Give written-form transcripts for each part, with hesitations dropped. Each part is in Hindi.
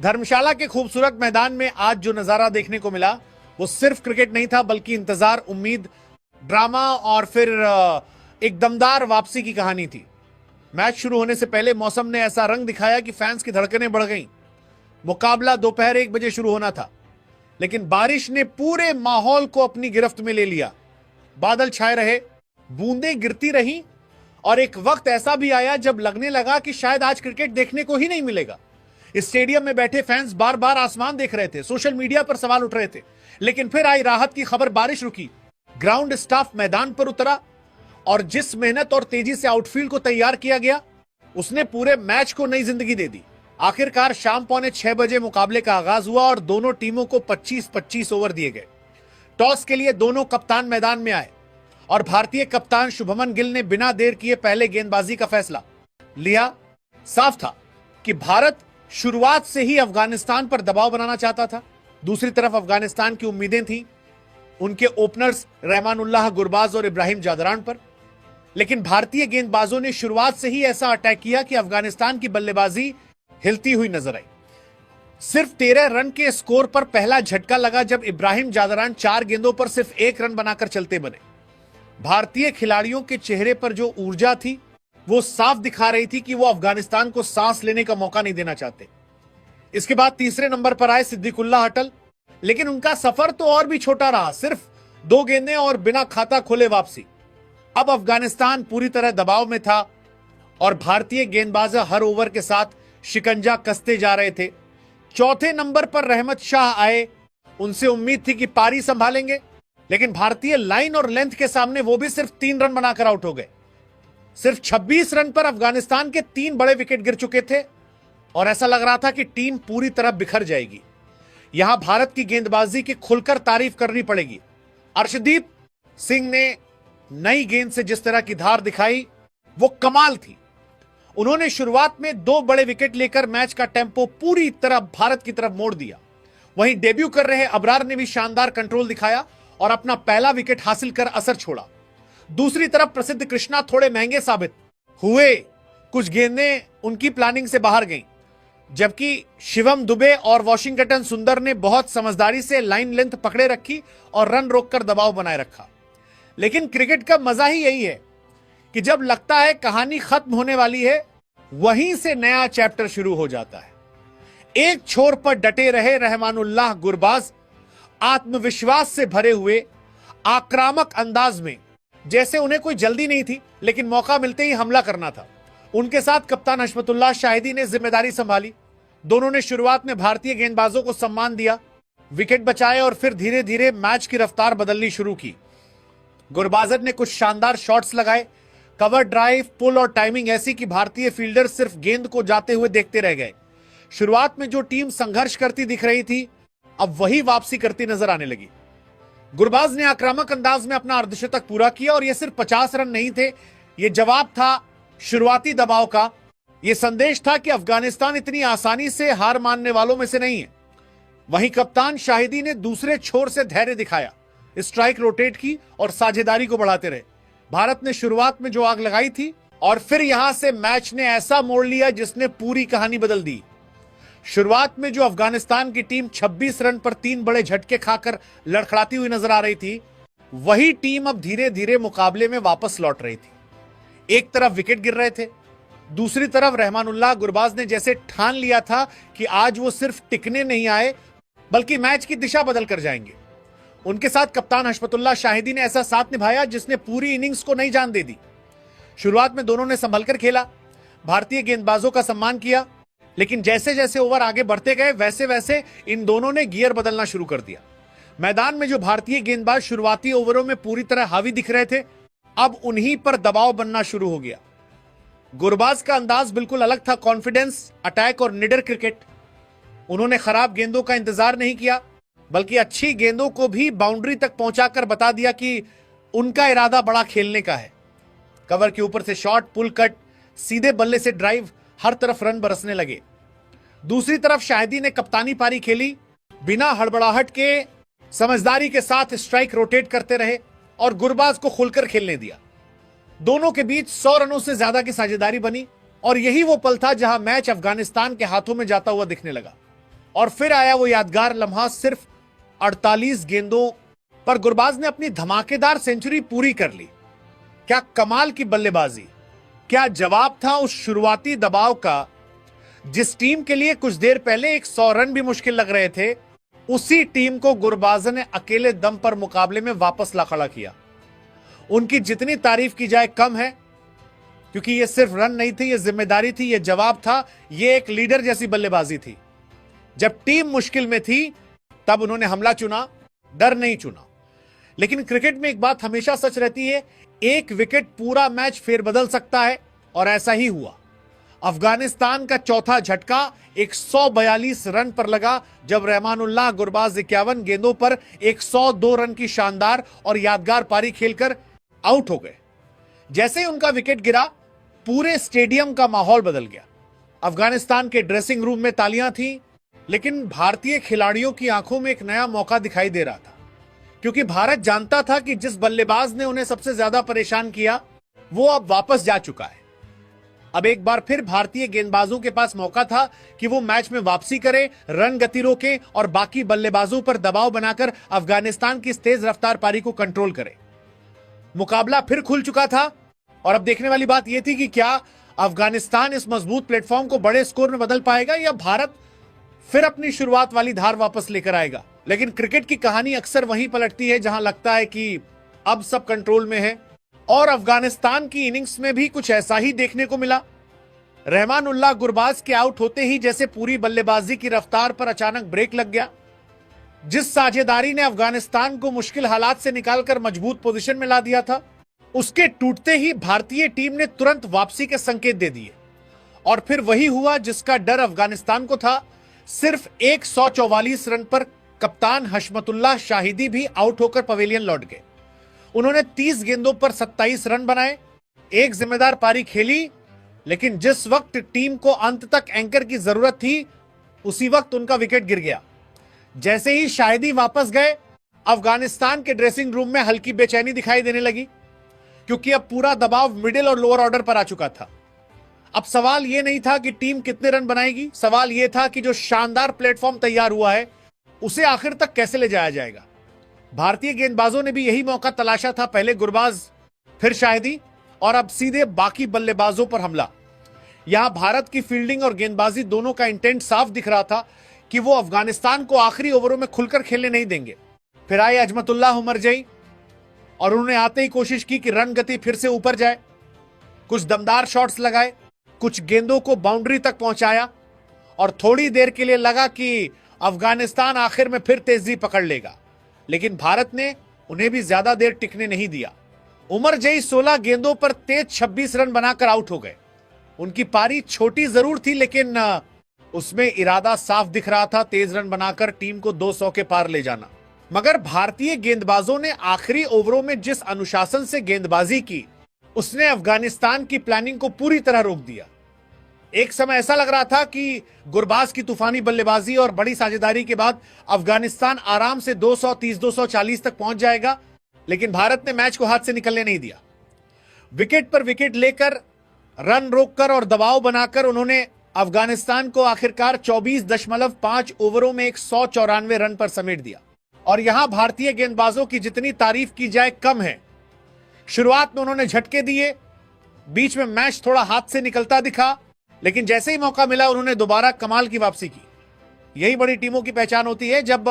धर्मशाला के खूबसूरत मैदान में आज जो नजारा देखने को मिला वो सिर्फ क्रिकेट नहीं था, बल्कि इंतजार, उम्मीद, ड्रामा और फिर एक दमदार वापसी की कहानी थी। मैच शुरू होने से पहले मौसम ने ऐसा रंग दिखाया कि फैंस की धड़कनें बढ़ गईं। मुकाबला दोपहर 1 बजे शुरू होना था, लेकिन बारिश ने पूरे माहौल को अपनी गिरफ्त में ले लिया। बादल छाए रहे, बूंदें गिरती रहीं और एक वक्त ऐसा भी आया जब लगने लगा कि शायद आज क्रिकेट देखने को ही नहीं मिलेगा। इस स्टेडियम में बैठे फैंस बार बार आसमान देख रहे थे, सोशल मीडिया पर सवाल उठ रहे थे, लेकिन फिर आई राहत की खबर। बारिश रुकी, ग्राउंड स्टाफ मैदान पर उतरा और जिस मेहनत और तेजी से आउटफील्ड को तैयार किया गया, उसने पूरे मैच को नई जिंदगी दे दी। आखिरकार शाम 5:45 बजे मुकाबले का आगाज हुआ और दोनों टीमों को 25-25 ओवर दिए गए। टॉस के लिए दोनों कप्तान मैदान में आए और भारतीय कप्तान शुभमन गिल ने बिना देर किए पहले गेंदबाजी का फैसला लिया। साफ था कि भारत शुरुआत से ही अफगानिस्तान पर दबाव बनाना चाहता था। दूसरी तरफ अफगानिस्तान की उम्मीदें थीं उनके ओपनर्स रहमानुल्लाह गुरबाज और इब्राहिम जादरान पर, लेकिन भारतीय गेंदबाजों ने शुरुआत से ही ऐसा अटैक किया कि अफगानिस्तान की बल्लेबाजी हिलती हुई नजर आई। सिर्फ 13 रन के स्कोर पर पहला झटका लगा जब इब्राहिम जादरान 4 गेंदों पर सिर्फ 1 रन बनाकर चलते बने। भारतीय खिलाड़ियों के चेहरे पर जो ऊर्जा थी वो साफ दिखा रही थी कि वो अफगानिस्तान को सांस लेने का मौका नहीं देना चाहते। इसके बाद तीसरे नंबर पर आए सिद्दीकुल्लाह अटल, लेकिन उनका सफर तो और भी छोटा रहा। सिर्फ 2 गेंदें और बिना खाता खोले वापसी। अब अफगानिस्तान पूरी तरह दबाव में था और भारतीय गेंदबाज हर ओवर के साथ शिकंजा कसते जा रहे थे। चौथे नंबर पर रहमत शाह आए, उनसे उम्मीद थी कि पारी संभालेंगे, लेकिन भारतीय लाइन और लेंथ के सामने वो भी सिर्फ 3 रन बनाकर आउट हो गए। सिर्फ 26 रन पर अफगानिस्तान के 3 बड़े विकेट गिर चुके थे और ऐसा लग रहा था कि टीम पूरी तरह बिखर जाएगी। यहां भारत की गेंदबाजी की खुलकर तारीफ करनी पड़ेगी। अर्शदीप सिंह ने नई गेंद से जिस तरह की धार दिखाई वो कमाल थी। उन्होंने शुरुआत में 2 बड़े विकेट लेकर मैच का टेम्पो पूरी तरह भारत की तरफ मोड़ दिया। वहीं डेब्यू कर रहे अबरार ने भी शानदार कंट्रोल दिखाया और अपना पहला विकेट हासिल कर असर छोड़ा। दूसरी तरफ प्रसिद्ध कृष्णा थोड़े महंगे साबित हुए। कुछ गेंदें उनकी प्लानिंग से बाहर गईं, जबकि शिवम दुबे और वॉशिंगटन सुंदर ने बहुत समझदारी से लाइन लेंथ पकड़े रखी और रन रोककर दबाव बनाए रखा। लेकिन क्रिकेट का मजा ही यही है कि जब लगता है कहानी खत्म होने वाली है, वहीं से नया चैप्टर शुरू हो जाता है। एक छोर पर डटे रहे रहमानुल्लाह गुरबाज आत्मविश्वास से भरे हुए, आक्रामक अंदाज में, जैसे उन्हें कोई जल्दी नहीं थी, लेकिन मौका मिलते ही हमला करना था। उनके साथ कप्तान हशमतुल्लाह शाहिदी ने जिम्मेदारी संभाली। दोनों ने शुरुआत में भारतीय गेंदबाजों को सम्मान दिया, विकेट बचाए और फिर धीरे धीरे मैच की रफ्तार बदलनी शुरू की। गुरबाजर ने कुछ शानदार शॉट्स लगाए, कवर ड्राइव, पुल और टाइमिंग ऐसी कि भारतीय फील्डर सिर्फ गेंद को जाते हुए देखते रह गए। शुरुआत में जो टीम संघर्ष करती दिख रही थी, अब वही वापसी करती नजर आने लगी। गुरबाज ने आक्रामक अंदाज में अपना अर्धशतक पूरा किया और यह सिर्फ 50 रन नहीं थे, यह जवाब था शुरुआती दबाव का। यह संदेश था कि अफगानिस्तान इतनी आसानी से हार मानने वालों में से नहीं है। वहीं कप्तान शाहिदी ने दूसरे छोर से धैर्य दिखाया, स्ट्राइक रोटेट की और साझेदारी को बढ़ाते रहे। भारत ने शुरुआत में जो आग लगाई थी और फिर यहां से मैच ने ऐसा मोड़ लिया जिसने पूरी कहानी बदल दी। शुरुआत में जो अफगानिस्तान की टीम 26 रन पर 3 बड़े झटके खाकर लड़खड़ाती हुई नजर आ रही थी, वही टीम अब धीरे धीरे मुकाबले में वापस लौट रही थी। एक तरफ विकेट गिर रहे थे, दूसरी तरफ रहमानुल्लाह गुरबाज ने जैसे ठान लिया था कि आज वो सिर्फ टिकने नहीं आए, बल्कि मैच की दिशा बदल कर जाएंगे। उनके साथ कप्तान हशमतुल्लाह शाहिदी ने ऐसा साथ निभाया जिसने पूरी इनिंग्स को नई जान दे दी। शुरुआत में दोनों ने संभलकर खेला, भारतीय गेंदबाजों का सम्मान किया, लेकिन जैसे जैसे ओवर आगे बढ़ते गए वैसे वैसे इन दोनों ने गियर बदलना शुरू कर दिया। मैदान में जो भारतीय गेंदबाज शुरुआती ओवरों में पूरी तरह हावी दिख रहे थे, अब उन्हीं पर दबाव बनना शुरू हो गया। गुरबाज का अंदाज बिल्कुल अलग था, कॉन्फिडेंस, अटैक और निडर क्रिकेट। उन्होंने खराब गेंदों का इंतजार नहीं किया, बल्कि अच्छी गेंदों को भी बाउंड्री तक पहुंचाकर बता दिया कि उनका इरादा बड़ा खेलने का है। कवर के ऊपर से शॉट, पुल कट, सीधे बल्ले से ड्राइव, हर तरफ रन बरसने लगे। दूसरी तरफ शाहिदी ने कप्तानी पारी खेली, बिना हड़बड़ाहट के समझदारी के साथ स्ट्राइक रोटेट करते रहे और गुरबाज को खुलकर खेलने दिया। दोनों के बीच 100 रनों से ज्यादा की साझेदारी बनी और यही वो पल था जहां मैच अफगानिस्तान के हाथों में जाता हुआ दिखने लगा। और फिर आया वो यादगार लम्हा, सिर्फ 48 गेंदों पर गुरबाज ने अपनी धमाकेदार सेंचुरी पूरी कर ली। क्या कमाल की बल्लेबाजी, क्या जवाब था उस शुरुआती दबाव का। जिस टीम के लिए कुछ देर पहले 100 रन भी मुश्किल लग रहे थे, उसी टीम को गुरबाज ने अकेले दम पर मुकाबले में वापस ला खड़ा किया। उनकी जितनी तारीफ की जाए कम है, क्योंकि यह सिर्फ रन नहीं थी, यह जिम्मेदारी थी, यह जवाब था, यह एक लीडर जैसी बल्लेबाजी थी। जब टीम मुश्किल में थी तब उन्होंने हमला चुना, डर नहीं चुना। लेकिन क्रिकेट में एक बात हमेशा सच रहती है, एक विकेट पूरा मैच फेरबदल सकता है, और ऐसा ही हुआ। अफगानिस्तान का चौथा झटका 142 रन पर लगा जब रहमानुल्लाह गुरबाज 51 गेंदों पर 102 रन की शानदार और यादगार पारी खेलकर आउट हो गए। जैसे ही उनका विकेट गिरा, पूरे स्टेडियम का माहौल बदल गया। अफगानिस्तान के ड्रेसिंग रूम में तालियां थीं, लेकिन भारतीय खिलाड़ियों की आंखों में एक नया मौका दिखाई दे रहा था, क्योंकि भारत जानता था कि जिस बल्लेबाज ने उन्हें सबसे ज्यादा परेशान किया, वो अब वापस जा चुका है। अब एक बार फिर भारतीय गेंदबाजों के पास मौका था कि वो मैच में वापसी करें, रन गति रोकें और बाकी बल्लेबाजों पर दबाव बनाकर अफगानिस्तान की इस तेज रफ्तार पारी को कंट्रोल करें। मुकाबला फिर खुल चुका था, और अब देखने वाली बात यह थी कि क्या अफगानिस्तान इस मजबूत प्लेटफॉर्म को बड़े स्कोर में बदल पाएगा, या भारत फिर अपनी शुरुआत वाली धार वापस लेकर आएगा। लेकिन क्रिकेट की कहानी अक्सर वहीं पलटती है जहां लगता है कि अब सब कंट्रोल में है, और अफगानिस्तान की इनिंग्स में भी कुछ ऐसा ही देखने को मिला। रहमानुल्लाह गुरबाज के आउट होते ही जैसे पूरी बल्लेबाजी की रफ्तार पर अचानक ब्रेक लग गया। जिस साझेदारी ने अफगानिस्तान को मुश्किल हालात से निकालकर मजबूत पोजीशन में ला दिया था, उसके टूटते ही भारतीय टीम ने तुरंत वापसी के संकेत दे दिए। और फिर वही हुआ जिसका डर अफगानिस्तान को था। सिर्फ 144 रन पर कप्तान हशमतुल्लाह शाहिदी भी आउट होकर पवेलियन लौट गए। उन्होंने 30 गेंदों पर 27 रन बनाए, एक जिम्मेदार पारी खेली, लेकिन जिस वक्त टीम को अंत तक एंकर की जरूरत थी, उसी वक्त उनका विकेट गिर गया। जैसे ही शाहिदी वापस गए, अफगानिस्तान के ड्रेसिंग रूम में हल्की बेचैनी दिखाई देने लगी, क्योंकि अब पूरा दबाव मिडिल और लोअर ऑर्डर पर आ चुका था। अब सवाल यह नहीं था कि टीम कितने रन बनाएगी, सवाल यह था कि जो शानदार प्लेटफॉर्म तैयार हुआ है, उसे आखिर तक कैसे ले जाया जाएगा। भारतीय गेंदबाजों ने भी यही मौका तलाशा था, पहले गुरबाज, फिर शाहिदी, और अब सीधे बाकी बल्लेबाजों पर हमला। यहां भारत की फील्डिंग और गेंदबाजी दोनों का इंटेंट साफ दिख रहा था कि वो अफगानिस्तान को आखिरी ओवरों में खुलकर खेलने नहीं देंगे। फिर आए अजमतुल्लाह उमरजई, और उन्होंने आते ही कोशिश की कि रन गति फिर से ऊपर जाए। कुछ दमदार शॉट्स लगाए, कुछ गेंदों को बाउंड्री तक पहुंचाया, और थोड़ी देर के लिए लगा कि अफगानिस्तान आखिर में फिर तेजी पकड़ लेगा। लेकिन भारत ने उन्हें भी ज्यादा देर टिकने नहीं दिया। उमरजई 16 गेंदों पर तेज 26 रन बनाकर आउट हो गए। उनकी पारी छोटी जरूर थी, लेकिन उसमें इरादा साफ दिख रहा था, तेज रन बनाकर टीम को 200 के पार ले जाना। मगर भारतीय गेंदबाजों ने आखिरी ओवरों में जिस अनुशासन से गेंदबाजी की, उसने अफगानिस्तान की प्लानिंग को पूरी तरह रोक दिया। एक समय ऐसा लग रहा था कि गुरबाज की तूफानी बल्लेबाजी और बड़ी साझेदारी के बाद अफगानिस्तान आराम से 230-240 तक पहुंच जाएगा, लेकिन भारत ने मैच को हाथ से निकलने नहीं दिया। विकेट पर विकेट लेकर, रन रोककर और दबाव बनाकर उन्होंने अफगानिस्तान को आखिरकार 24.5 ओवरों में 194 रन पर समेट दिया। और यहां भारतीय गेंदबाजों की जितनी तारीफ की जाए कम है। शुरुआत में उन्होंने झटके दिए, बीच में मैच थोड़ा हाथ से निकलता दिखा, लेकिन जैसे ही मौका मिला उन्होंने दोबारा कमाल की वापसी की। यही बड़ी टीमों की पहचान होती है, जब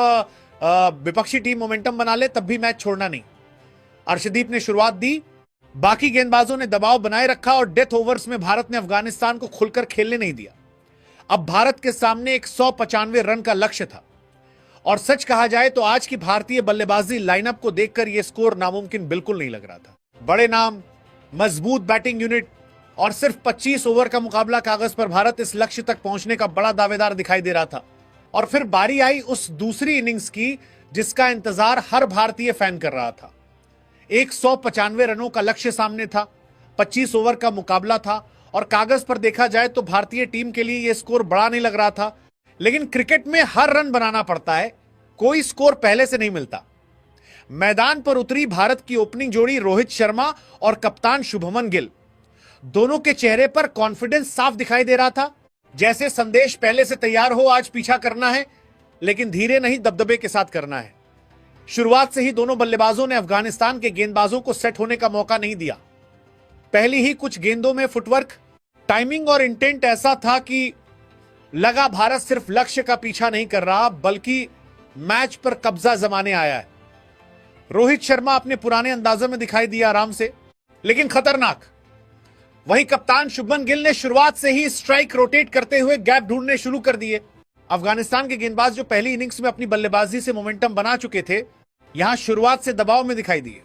विपक्षी टीम मोमेंटम बना ले तब भी मैच छोड़ना नहीं। अर्शदीप ने शुरुआत दी, बाकी गेंदबाजों ने दबाव बनाए रखा, और डेथ ओवर्स में भारत ने अफगानिस्तान को खुलकर खेलने नहीं दिया। अब भारत के सामने 195 रन का लक्ष्य था, और सच कहा जाए तो आज की भारतीय बल्लेबाजी लाइनअप को देखकर यह स्कोर नामुमकिन बिल्कुल नहीं लग रहा था। बड़े नाम, मजबूत बैटिंग यूनिट, और सिर्फ 25 ओवर का मुकाबला कागज पर भारत इस लक्ष्य तक पहुंचने का बड़ा दावेदार दिखाई दे रहा था। और फिर बारी आई उस दूसरी इनिंग्स की जिसका इंतजार हर भारतीय फैन कर रहा था। 195 रनों का लक्ष्य सामने था, 25 ओवर का मुकाबला था, और कागज पर देखा जाए तो भारतीय टीम के लिए यह स्कोर बड़ा नहीं लग रहा था। लेकिन क्रिकेट में हर रन बनाना पड़ता है, कोई स्कोर पहले से नहीं मिलता। मैदान पर उतरी भारत की ओपनिंग जोड़ी रोहित शर्मा और कप्तान शुभमन गिल, दोनों के चेहरे पर कॉन्फिडेंस साफ दिखाई दे रहा था। जैसे संदेश पहले से तैयार हो, आज पीछा करना है, लेकिन धीरे नहीं दबदबे के साथ करना है। शुरुआत से ही दोनों बल्लेबाजों ने अफगानिस्तान के गेंदबाजों को सेट होने का मौका नहीं दिया। पहली ही कुछ गेंदों में फुटवर्क, टाइमिंग और इंटेंट ऐसा था कि लगा भारत सिर्फ लक्ष्य का पीछा नहीं कर रहा, बल्कि मैच पर कब्जा जमाने आया है। रोहित शर्मा अपने पुराने अंदाजों में दिखाई दिया, आराम से लेकिन खतरनाक। वहीं कप्तान शुभमन गिल ने शुरुआत से ही स्ट्राइक रोटेट करते हुए गैप ढूंढने शुरू कर दिए। अफगानिस्तान के गेंदबाज जो पहली इनिंग्स में अपनी बल्लेबाजी से मोमेंटम बना चुके थे, यहां शुरुआत से दबाव में दिखाई दिए।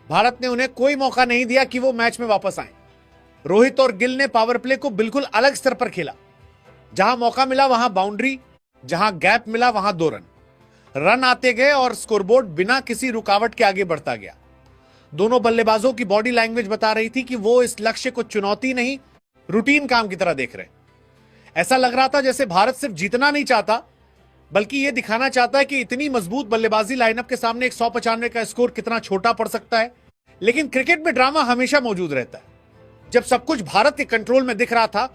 भारत ने उन्हें कोई मौका नहीं दिया कि वो मैच में वापस आए। रोहित और गिल ने पावर प्ले को बिल्कुल अलग स्तर पर खेला। जहां मौका मिला वहां बाउंड्री, जहां गैप मिला वहां 2 रन। रन आते गए और स्कोरबोर्ड बिना किसी रुकावट के आगे बढ़ता गया। दोनों बल्लेबाजों की बॉडी लैंग्वेज बता रही थी कि वो इस लक्ष्य को चुनौती नहीं, रूटीन काम की तरह देख रहे। ऐसा लग रहा था जैसे भारत सिर्फ जीतना नहीं चाहता, बल्कि यह दिखाना चाहता है कि इतनी मजबूत बल्लेबाजी लाइनअप के सामने एक 195 का स्कोर कितना छोटा पड़ सकता है। लेकिन क्रिकेट में ड्रामा हमेशा मौजूद रहता है। जब सब कुछ भारत के कंट्रोल में दिख रहा था,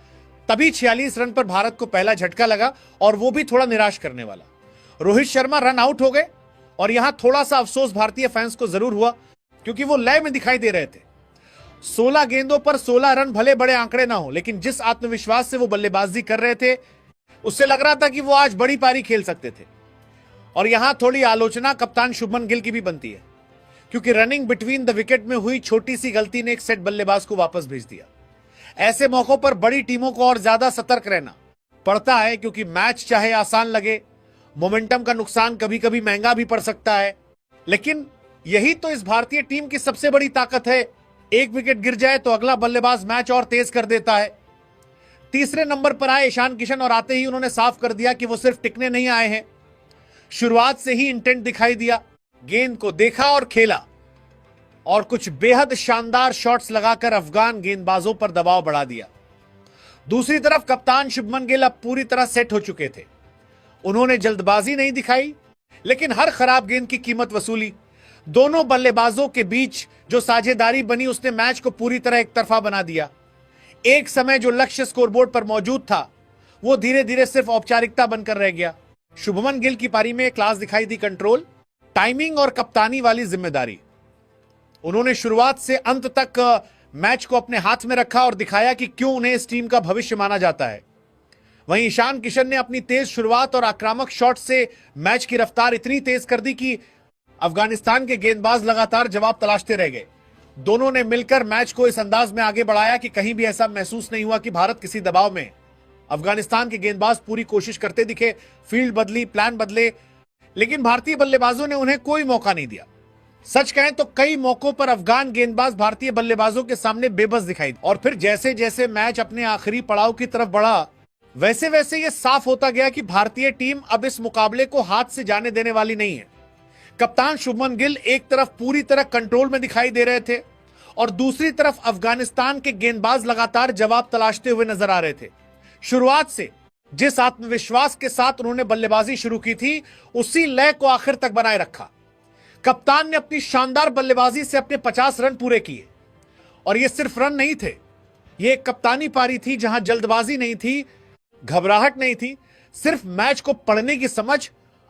तभी 46 रन पर भारत को पहला झटका लगा, और वो भी थोड़ा निराश करने वाला। रोहित शर्मा रन आउट हो गए, और यहां थोड़ा सा अफसोस भारतीय फैंस को जरूर हुआ, क्योंकि वो लय में दिखाई दे रहे थे। 16 गेंदों पर 16 रन भले बड़े आंकड़े ना हो, लेकिन जिस आत्मविश्वास से वो बल्लेबाजी कर रहे थे, उससे लग रहा था कि वो आज बड़ी पारी खेल सकते थे। और यहां थोड़ी आलोचना कप्तान शुभमन गिल की भी बनती है, क्योंकि रनिंग बिटवीन द विकेट में हुई छोटी सी गलती ने एक सेट बल्लेबाज को वापस भेज दिया। ऐसे मौकों पर बड़ी टीमों को और ज्यादा सतर्क रहना पड़ता है, क्योंकि मैच चाहे आसान लगे, मोमेंटम का नुकसान कभी कभी महंगा भी पड़ सकता है। लेकिन यही तो इस भारतीय टीम की सबसे बड़ी ताकत है। एक विकेट गिर जाए तो अगला बल्लेबाज मैच और तेज कर देता है। तीसरे नंबर पर आए ईशान किशन, और आते ही उन्होंने साफ कर दिया कि वो सिर्फ टिकने नहीं आए हैं। शुरुआत से ही इंटेंट दिखाई दिया, गेंद को देखा और खेला, और कुछ बेहद शानदार शॉट्स लगाकर अफगान गेंदबाजों पर दबाव बढ़ा दिया। दूसरी तरफ कप्तान शुभमन गिल अब पूरी तरह सेट हो चुके थे। उन्होंने जल्दबाजी नहीं दिखाई, लेकिन हर खराब गेंद की कीमत वसूली। दोनों बल्लेबाजों के बीच जो साझेदारी बनी, उसने मैच को पूरी तरह एक तरफा बना दिया। एक समय जो लक्ष्य स्कोरबोर्ड पर मौजूद था, वो धीरे धीरे सिर्फ औपचारिकता बनकर रह गया। शुभमन गिल की पारी में क्लास दिखाई दी, कंट्रोल, टाइमिंग और कप्तानी वाली जिम्मेदारी। उन्होंने शुरुआत से अंत तक मैच को अपने हाथ में रखा और दिखाया कि क्यों उन्हें इस टीम का भविष्य माना जाता है। वहीं ईशान किशन ने अपनी तेज शुरुआत और आक्रामक शॉट से मैच की रफ्तार इतनी तेज कर दी कि अफगानिस्तान के गेंदबाज लगातार जवाब तलाशते रह गए। दोनों ने मिलकर मैच को इस अंदाज में आगे बढ़ाया कि कहीं भी ऐसा महसूस नहीं हुआ कि भारत किसी दबाव में। अफगानिस्तान के गेंदबाज पूरी कोशिश करते दिखे, फील्ड बदली, प्लान बदले, लेकिन भारतीय बल्लेबाजों ने उन्हें कोई मौका नहीं दिया। सच कहें तो कई मौकों पर अफगान गेंदबाज भारतीय बल्लेबाजों के सामने बेबस दिखाई। और फिर जैसे जैसे मैच अपने आखिरी पड़ाव की तरफ बढ़ा, वैसे वैसे यह साफ होता गया कि भारतीय टीम अब इस मुकाबले को हाथ से जाने देने वाली नहीं है। कप्तान शुभमन गिल एक तरफ पूरी तरह कंट्रोल में दिखाई दे रहे थे, और दूसरी तरफ अफगानिस्तान के गेंदबाज लगातार जवाब तलाशते हुए नजर आ रहे थे। शुरुआत से जिस आत्मविश्वास के साथ उन्होंने बल्लेबाजी शुरू की थी, उसी लय को आखिर तक बनाए रखा। कप्तान ने अपनी शानदार बल्लेबाजी से अपने 50 रन पूरे किए, और ये सिर्फ रन नहीं थे, ये एक कप्तानी पारी थी जहां जल्दबाजी नहीं थी, घबराहट नहीं थी, सिर्फ मैच को पढ़ने की समझ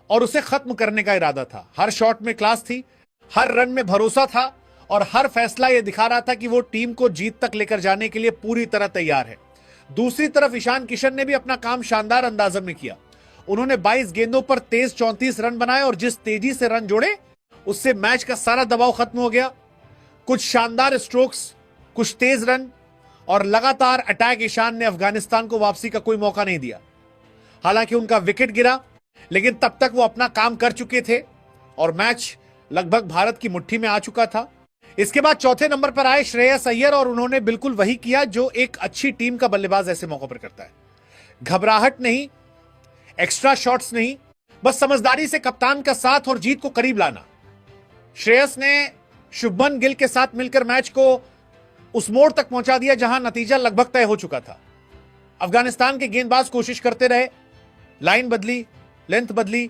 और उसे खत्म करने का इरादा था। हर शॉट में क्लास थी, हर रन में भरोसा था, और हर फैसला यह दिखा रहा था कि वो टीम को जीत तक लेकर जाने के लिए पूरी तरह तैयार है। दूसरी तरफ ईशान किशन ने भी अपना काम शानदार अंदाज में किया। उन्होंने 22 गेंदों पर तेज 34 रन बनाए, और जिस तेजी से रन जोड़े, उससे मैच का सारा दबाव खत्म हो गया। कुछ शानदार स्ट्रोक्स, कुछ तेज रन और लगातार अटैक। ईशान ने अफगानिस्तान को वापसी का कोई मौका नहीं दिया। हालांकि उनका विकेट गिरा, लेकिन तब तक वो अपना काम कर चुके थे, और मैच लगभग भारत की मुट्ठी में आ चुका था। इसके बाद चौथे नंबर पर आए श्रेयस अय्यर, और उन्होंने बिल्कुल वही किया जो एक अच्छी टीम का बल्लेबाज ऐसे मौकों पर करता है। घबराहट नहीं, एक्स्ट्रा शॉट्स नहीं, बस समझदारी से कप्तान का साथ और जीत को करीब लाना। श्रेयस ने शुभमन गिल के साथ मिलकर मैच को उस मोड़ तक पहुंचा दिया जहां नतीजा लगभग तय हो चुका था। अफगानिस्तान के गेंदबाज कोशिश करते रहे, लाइन बदली, लेंथ बदली,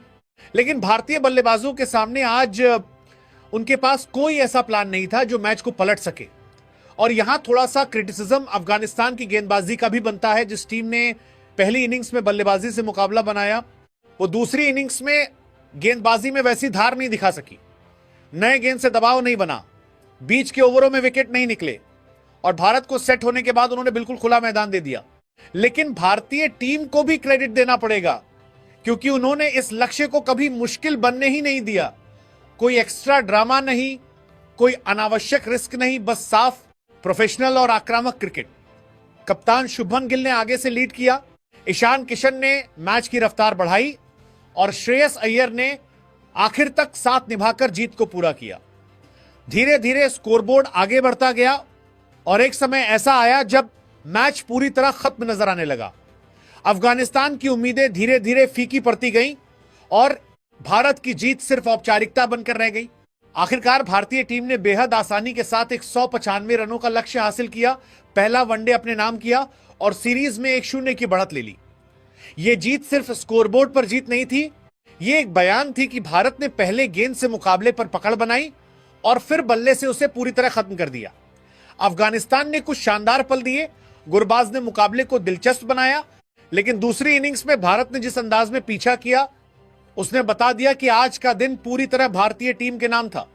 लेकिन भारतीय बल्लेबाजों के सामने आज उनके पास कोई ऐसा प्लान नहीं था जो मैच को पलट सके। और यहां थोड़ा सा क्रिटिसिज्म अफगानिस्तान की गेंदबाजी का भी बनता है, जिस टीम ने पहली इनिंग्स में बल्लेबाजी से मुकाबला बनाया, वो दूसरी इनिंग्स में गेंदबाजी में वैसी धार नहीं दिखा सकी, नए गेंद से दबाव नहीं बना, बीच के ओवरों में विकेट नहीं निकले और भारत को सेट होने के बाद उन्होंने बिल्कुल खुला मैदान दे दिया। लेकिन भारतीय टीम को भी क्रेडिट देना पड़ेगा क्योंकि उन्होंने इस लक्ष्य को कभी मुश्किल बनने ही नहीं दिया। कोई एक्स्ट्रा ड्रामा नहीं, कोई अनावश्यक रिस्क नहीं, बस साफ प्रोफेशनल और आक्रामक क्रिकेट। कप्तान शुभमन गिल ने आगे से लीड किया, ईशान किशन ने मैच की रफ्तार बढ़ाई और श्रेयस अय्यर ने आखिर तक साथ निभाकर जीत को पूरा किया। धीरे धीरे स्कोरबोर्ड आगे बढ़ता गया और एक समय ऐसा आया जब मैच पूरी तरह खत्म नजर आने लगा। अफगानिस्तान की उम्मीदें धीरे धीरे फीकी पड़ती गईं और भारत की जीत सिर्फ औपचारिकता बनकर रह गई। आखिरकार भारतीय टीम ने बेहद आसानी के साथ एक 195 रनों का लक्ष्य हासिल किया, पहला वनडे अपने नाम किया और सीरीज में 1-0 की बढ़त ले ली। यह जीत सिर्फ स्कोरबोर्ड पर जीत नहीं थी, यह एक बयान थी कि भारत ने पहले गेंद से मुकाबले पर पकड़ बनाई और फिर बल्ले से उसे पूरी तरह खत्म कर दिया। अफगानिस्तान ने कुछ शानदार पल दिए, गुरबाज ने मुकाबले को दिलचस्प बनाया, लेकिन दूसरी इनिंग्स में भारत ने जिस अंदाज में पीछा किया उसने बता दिया कि आज का दिन पूरी तरह भारतीय टीम के नाम था।